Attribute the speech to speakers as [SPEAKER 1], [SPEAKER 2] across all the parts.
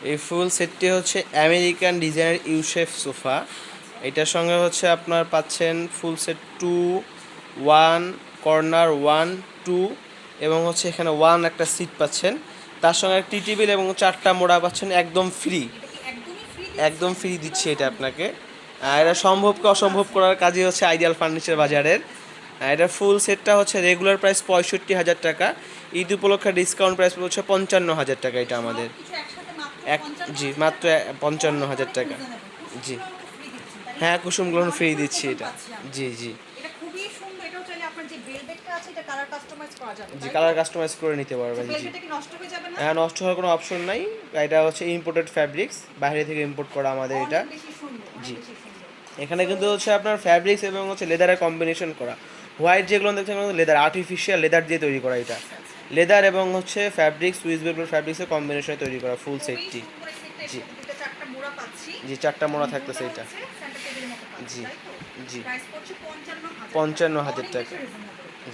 [SPEAKER 1] এই ফুল সেটটি হচ্ছে আমেরিকান ডিজাইনের ইউ শেপ সোফা। এটার সঙ্গে হচ্ছে আপনার পাচ্ছেন ফুল সেট 2, 1, কর্নার 1, 2 এবং হচ্ছে এখানে 1 একটা সিট পাচ্ছেন। তার সঙ্গে টি টেবিল এবং 4টা মোড়া পাচ্ছেন একদম ফ্রি। একদম ফ্রি দিচ্ছি এটা আপনাকে। এটা সম্ভবকে অসম্ভব করার কাজই হচ্ছে আইডিয়াল ফার্নিচার বাজারের। এটা ফুল সেটটা হচ্ছে রেগুলার প্রাইস 65,000 টাকা, ঈদ উপলক্ষে ডিসকাউন্ট প্রাইস হচ্ছে 55,000 টাকা। এটা আমাদের এক, জি মাত্র 55,000 টাকা। জি হ্যাঁ, কুসুম গ্রহণ ফ্রি দিচ্ছি এটা। জি জি জি কালার কাস্টমাইজ করে নিতে পারবেন। জি হ্যাঁ, নষ্ট হওয়ার কোনো অপশন নাই। এটা হচ্ছে ইম্পোর্টেড ফ্যাব্রিক্স, বাইরে থেকে ইম্পোর্ট করা আমাদের এটা। জি এখানে কিন্তু হচ্ছে আপনার ফ্যাব্রিক্স এবং হচ্ছে লেদারের কম্বিনেশন করা। হোয়াইট যেগুলো দেখছেন লেদার, আর্টিফিশিয়াল লেদার দিয়ে তৈরি করা এটা। লেদার এবং হচ্ছে ফ্যাব্রিক্স, সুইস বেলভেট ফ্যাব্রিক্সের কম্বিনেশনে তৈরি করা ফুল সেটটি। জি জি 4টা মোড়া থাকতেছে এটা। জি জি 55,000 টাকা।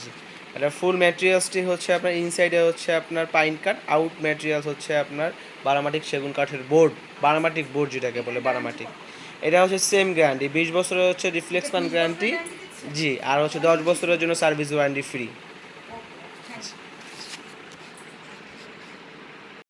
[SPEAKER 1] জি এটা ফুল ম্যাটেরিয়ালসটি হচ্ছে আপনার ইনসাইডে হচ্ছে আপনার পাইন কাঠ, আউট ম্যাটেরিয়ালস হচ্ছে আপনার বারামাটিক সেগুন কাঠের বোর্ড, বারামাটিক বোর্ড যেটাকে বলে বারামাটিক। এটা হচ্ছে সেম গ্যারান্টি, 20 বছরের হচ্ছে রিফ্লেক্সমান গ্যারান্টি। জি আর হচ্ছে 10 বছরের জন্য সার্ভিস ওয়ারেন্টি ফ্রি।